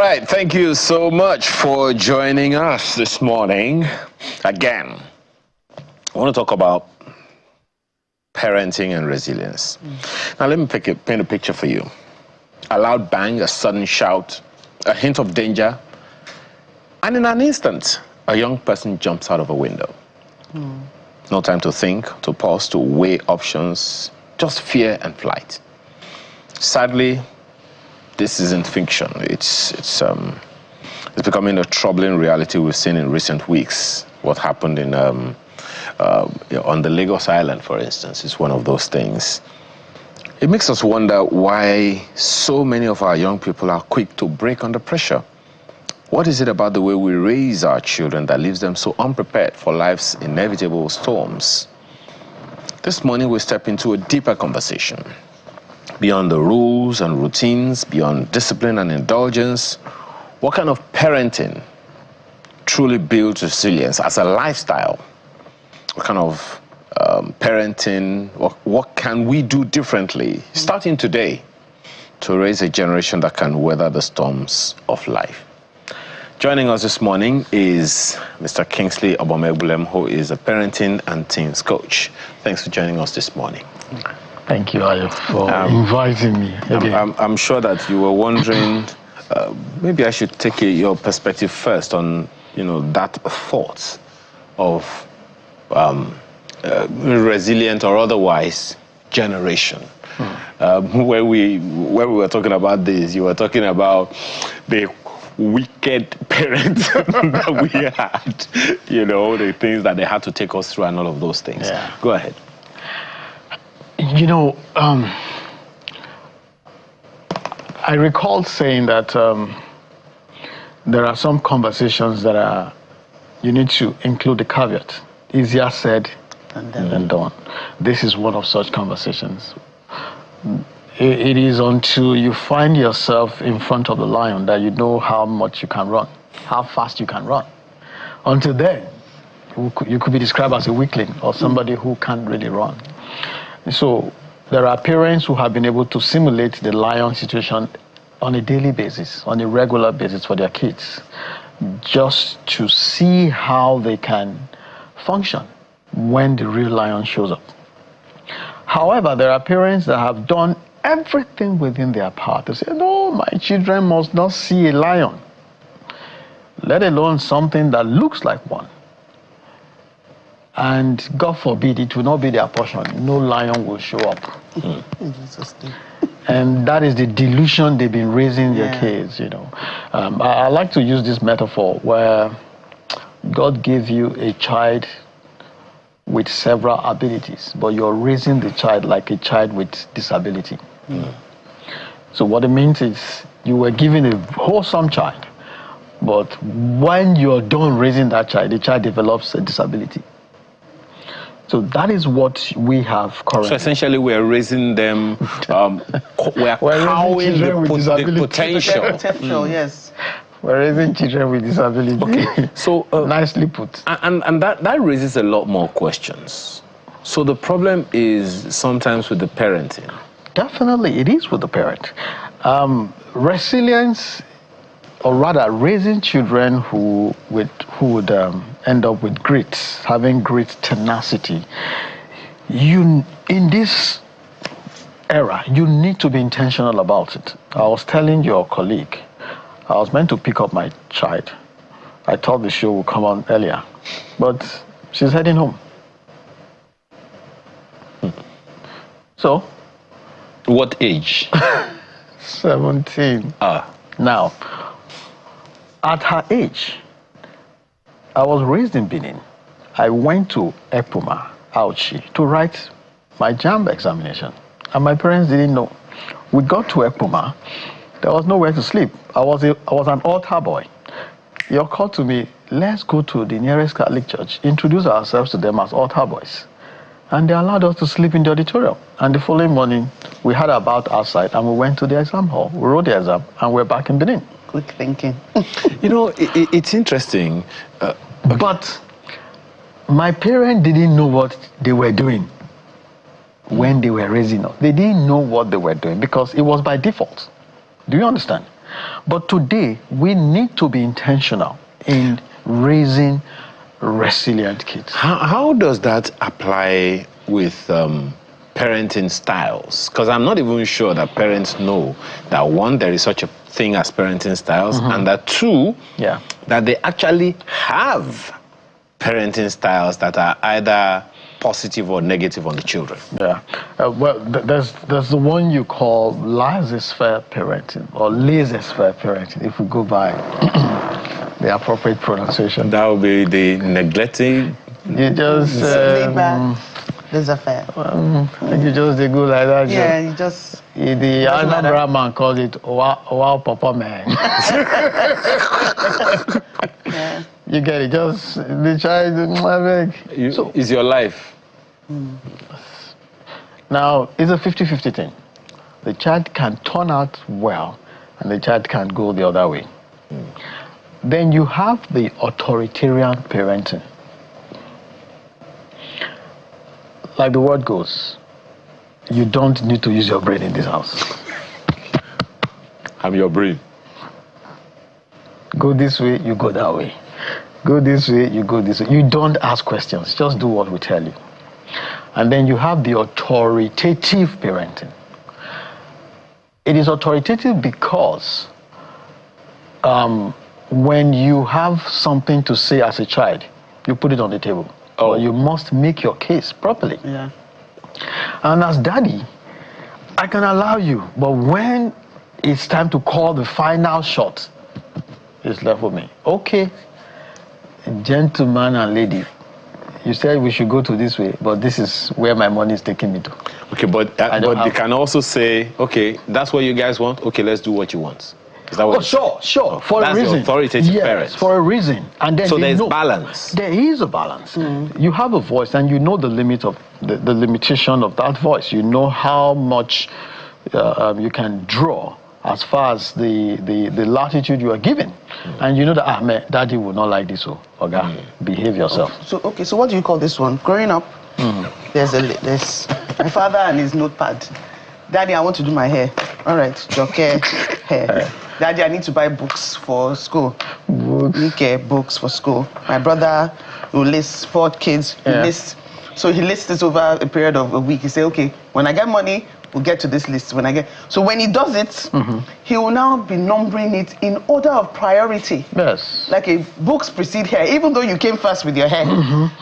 right, thank you so much for joining us this morning. Again, I want to talk about parenting and resilience. Now, let me paint a picture for you. A loud bang, a sudden shout, a hint of danger, and in an instant, a young person jumps out of a window. No time to think, to pause, to weigh options, just fear and flight. Sadly, this isn't fiction. It's becoming a troubling reality we've seen in recent weeks. What happened in on the Lagos Island, for instance, is one of those things. It makes us wonder why so many of our young people are quick to break under pressure. What is it about the way we raise our children that leaves them so unprepared for life's inevitable storms? This morning, we step into a deeper conversation. Beyond the rules and routines, beyond discipline and indulgence, what kind of parenting truly builds resilience as a lifestyle? What kind of parenting, what can we do differently, starting today, to raise a generation that can weather the storms of life? Joining us this morning is Mr. Kingsley Obomegbulem, who is a parenting and teens coach. Thanks for joining us this morning. Thank you, Ayo, for inviting me again. I'm sure that you were wondering, maybe I should take your perspective first on, that thought of resilient or otherwise generation. Where we were talking about this, you were talking about the wicked parents that we had, the things that they had to take us through and all of those things. Yeah. Go ahead. I recall saying that there are some conversations that you need to include the caveat. Easier said than done. This is one of such conversations. It is until you find yourself in front of the lion that you know how much you can run, how fast you can run. Until then, you could be described as a weakling or somebody who can't really run. So there are parents who have been able to simulate the lion situation on a daily basis, on a regular basis for their kids, just to see how they can function when the real lion shows up. However, there are parents that have done everything within their power to say, no, my children must not see a lion, let alone something that looks like one. And God forbid it will not be their portion. No lion will show up. And that is the delusion they've been raising their kids, I like to use this metaphor where God gave you a child with several abilities, but you're raising the child like a child with disability. So what it means is you were given a wholesome child, but when you're done raising that child, the child develops a disability. So that is what we have currently. So essentially, we're raising them, we're cowing the potential. Yes. We're raising children with disability. Okay, so nicely put. And that raises a lot more questions. So the problem is sometimes with the parenting. Definitely, it is with the parent. Resilience, or rather, raising children who would end up with grit, having grit tenacity. In this era, you need to be intentional about it. I was telling your colleague, I was meant to pick up my child. I thought the show would come on earlier, but she's heading home. So? What age? 17. Now, at her age, I was raised in Benin. I went to Epuma, Auchi, to write my JAMB examination. And my parents didn't know. We got to Epuma. There was nowhere to sleep. I was an altar boy. He occurred to me, let's go to the nearest Catholic church, introduce ourselves to them as altar boys. And they allowed us to sleep in the auditorium. And the following morning, we had our bath outside and we went to the exam hall. We wrote the exam and we're back in Benin. Quick thinking. It's interesting. But my parents didn't know what they were doing when they were raising us. They didn't know what they were doing because it was by default. Do you understand? But today, we need to be intentional in raising resilient kids. How does that apply with parenting styles? Because I'm not even sure that parents know that, one, there is such a thing as parenting styles, and that, two, that they actually have parenting styles that are either positive or negative on the children. Well, there's the one you call laissez-faire parenting or laissez-faire parenting, if we go by the appropriate pronunciation. That would be the neglecting. You just laissez-faire. You just they go like that. Yeah, you just. The Anambra man calls it wow papa man. Yeah. You get it. Just the child. So, is your life. Now, it's a 50-50 thing. The child can turn out well, and the child can go the other way. Then you have the authoritarian parenting. Like the word goes, you don't need to use your brain in this house. I'm your brain. Go this way, you go that way. Go this way, you go this way. You don't ask questions, just do what we tell you. And then you have the authoritative parenting. It is authoritative because when you have something to say as a child, you put it on the table. Oh. You must make your case properly. Yeah. And as daddy, I can allow you, but when it's time to call the final shot, it's left with me. Okay, gentleman and lady, you said we should go to this way, but this is where my money is taking me to. Okay, but you can also say, okay, that's what you guys want. Okay, let's do what you want. Is that what? Oh, sure, for a reason. That's authoritative yes, for a reason. And then so there's balance. There is a balance. You have a voice, and you know the limit of the limitation of that voice. You know how much you can draw as far as the latitude you are given, and you know that man, daddy will not like this. So, okay, behave yourself. Okay, so what do you call this one? Growing up, there's my father and his notepad. Daddy, I want to do my hair. All right, joke hair. Daddy, I need to buy books for school. Books for school. My brother will list 4 kids. So he lists this over a period of a week. He say, okay, when I get money, we'll get to this list. So when he does it, he will now be numbering it in order of priority. Yes. Like books precede hair, even though you came first with your hair,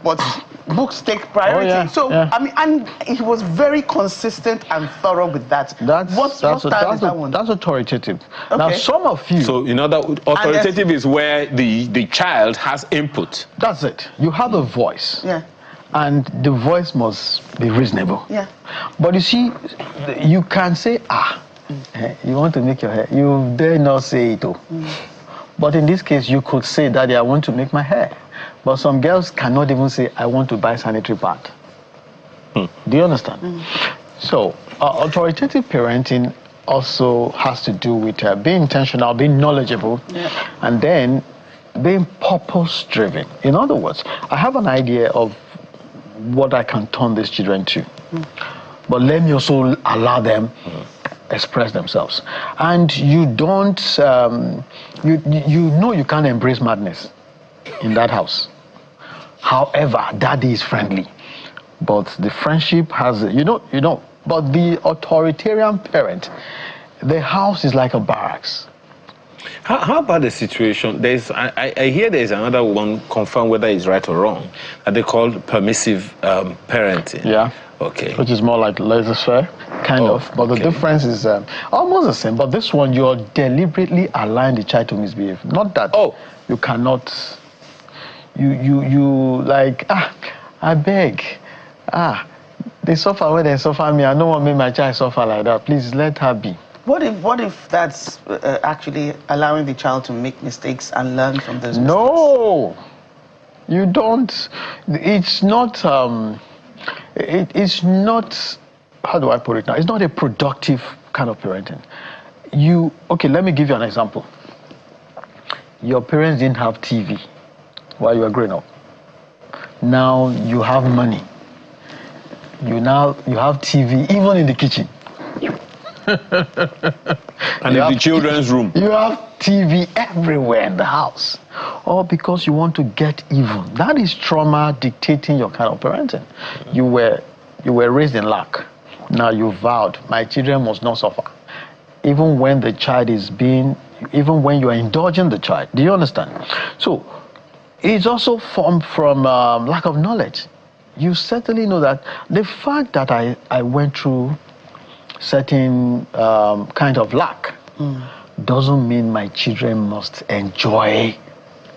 but books take priority. I mean, and he was very consistent and thorough with that. What style is that one? That's authoritative. Okay. Now, some of you. So, authoritative is where the child has input. That's it. You have a voice. Yeah. And the voice must be reasonable. Yeah. But you see, you can say, you want to make your hair. You dare not say it. But in this case, you could say, Daddy, I want to make my hair. But some girls cannot even say, I want to buy sanitary pad. Do you understand? So, authoritative parenting also has to do with being intentional, being knowledgeable, and then being purpose-driven. In other words, I have an idea of what I can turn these children to. But let me also allow them express themselves. And you don't, you know you can't embrace madness in that house. However, daddy is friendly. But the friendship has, but the authoritarian parent, the house is like a barracks. How about the situation? I hear there's another one, confirm whether it's right or wrong, that they call permissive parenting. Yeah. Okay. Which is more like laissez-faire, kind of. But the difference is almost the same. But this one, you're deliberately allowing the child to misbehave. Not that you cannot, you like, I beg, they suffer when they suffer me. I don't want to make my child suffer like that. Please let her be. What if that's actually allowing the child to make mistakes and learn from those mistakes? No, you don't. It's not. It's not. How do I put it now? It's not a productive kind of parenting. Okay, let me give you an example. Your parents didn't have TV while you were growing up. Now you have money. You have TV even in the kitchen. And in the children's room. You have TV everywhere in the house. All because you want to get even. That is trauma dictating your kind of parenting. You were raised in lack. Now you vowed, my children must not suffer. Even when the child is even when you are indulging the child. Do you understand? So, it's also formed from lack of knowledge. You certainly know that the fact that I went through certain kind of lack doesn't mean my children must enjoy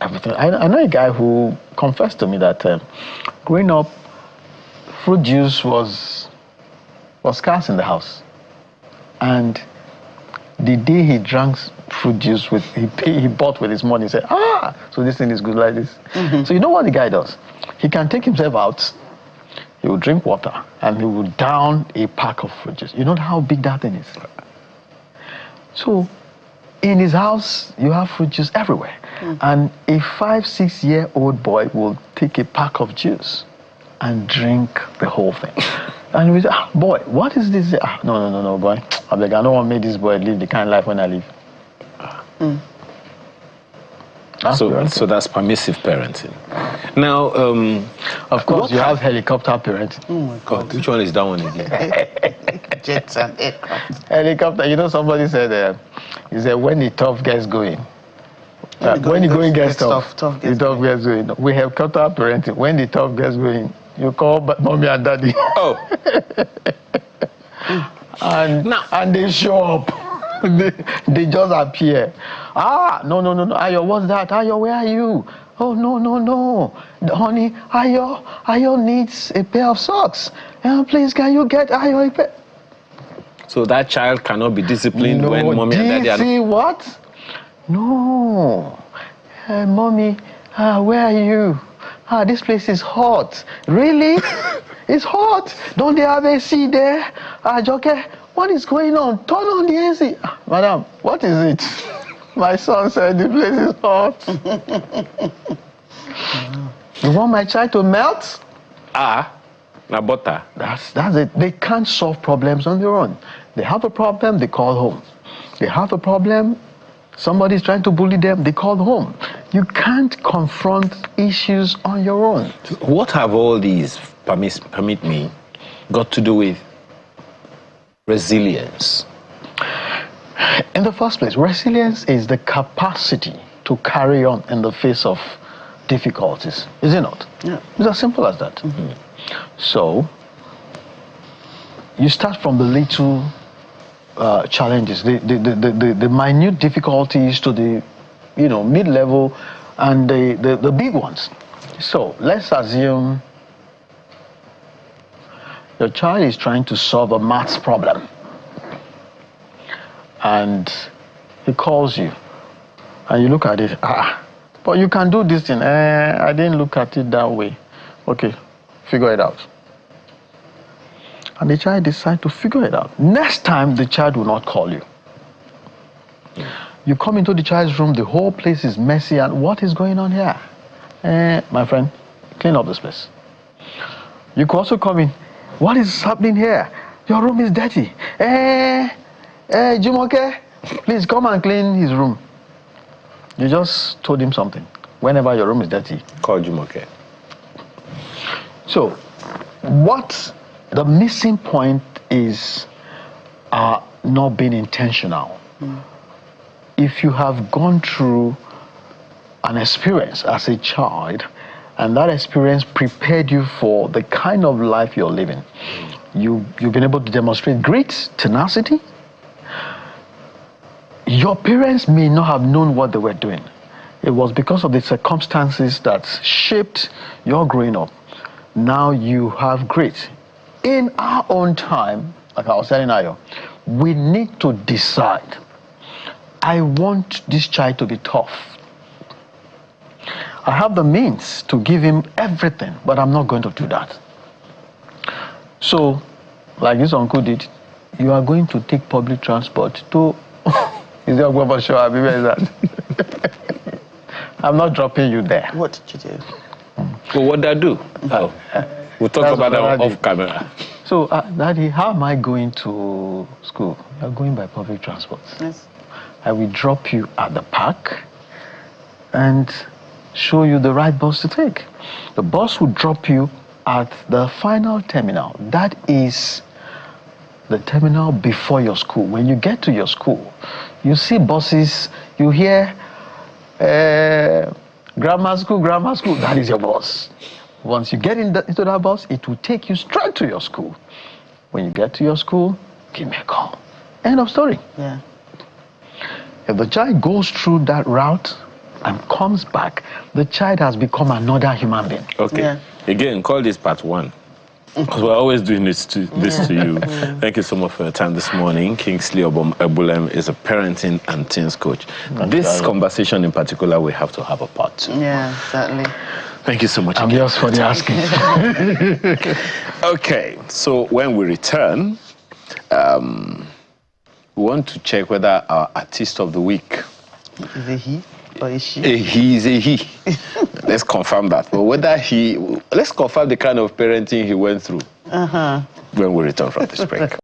everything. I know a guy who confessed to me that growing up, fruit juice was scarce in the house. And the day he drank fruit juice he bought with his money, he said, so this thing is good like this. So you know what the guy does? He can take himself out, he will drink water, and he will down a pack of fruit juice. You know how big that thing is? So in his house, you have fruit juice everywhere. And a 5-6-year-old boy will take a pack of juice and drink the whole thing. And we say, boy, what is this? No, boy. I beg, I don't want to make this boy live the kind of life when I live. So that's permissive parenting. Now, of course, you have helicopter parenting. Oh my God. Which one is that one again? Jets and aircraft. Helicopter, you know, somebody said, he said, when the tough gets going, when the going gets tough, the tough gets going. We have helicopter parenting. When the tough gets going, you call mommy and daddy. Oh. and they show up. they just appear. No. Ayo, what's that? Ayo, where are you? Oh, no. Honey, Ayo needs a pair of socks. Please, can you get Ayo a pair? So that child cannot be disciplined when mommy and daddy are... See what? No. Mommy, where are you? This place is hot. Really? It's hot. Don't they have AC there? Joke, what is going on? Turn on the AC. Madam, what is it? My son said the place is hot. You want my child to melt? Na butter. That's it. They can't solve problems on their own. They have a problem, they call home. They have a problem, somebody's trying to bully them, they call home. You can't confront issues on your own. What have all these, permit me, got to do with resilience? In the first place, resilience is the capacity to carry on in the face of difficulties, is it not? Yeah. It's as simple as that. So, you start from the little challenges, the minute difficulties to the mid-level and the big ones. So let's assume your child is trying to solve a maths problem and he calls you and you look at it, but you can do this thing. I didn't look at it that way. Okay, figure it out. And the child decides to figure it out. Next time, the child will not call you. You come into the child's room, the whole place is messy, and what is going on here? My friend, clean up this place. You could also come in. What is happening here? Your room is dirty. Jumoke, please come and clean his room. You just told him something. Whenever your room is dirty, call Jumoke. So, what the missing point is not being intentional. If you have gone through an experience as a child, and that experience prepared you for the kind of life you're living, you've been able to demonstrate great tenacity. Your parents may not have known what they were doing. It was because of the circumstances that shaped your growing up. Now you have grit. In our own time, like I was telling Ayo, we need to decide. I want this child to be tough. I have the means to give him everything, but I'm not going to do that. So, like this uncle did, you are going to take public transport to... Is that what sure? I'll be very sad. I'm not dropping you there. What did you do? Well, what did I do? We'll talk about that off camera. So, Daddy, how am I going to school? You're going by public transport. Yes. I will drop you at the park and show you the right bus to take. The bus will drop you at the final terminal. That is the terminal before your school. When you get to your school, you see buses, you hear grammar school, that is your bus. Once you get into that bus, it will take you straight to your school. When you get to your school, give me a call. End of story. Yeah. If the child goes through that route and comes back, the child has become another human being. Okay. Yeah. Again, call this part 1. Because we're always doing this to you. Thank you so much for your time this morning. Kingsley Ebulem is a parenting and teens coach. This conversation in particular, we have to have a part 2. Yeah, certainly. Thank you so much. I'm yours for the asking. Okay, so when we return, we want to check whether our artist of the week is a he or is she? He is a he. Let's confirm that. But whether let's confirm the kind of parenting he went through when we return from this break.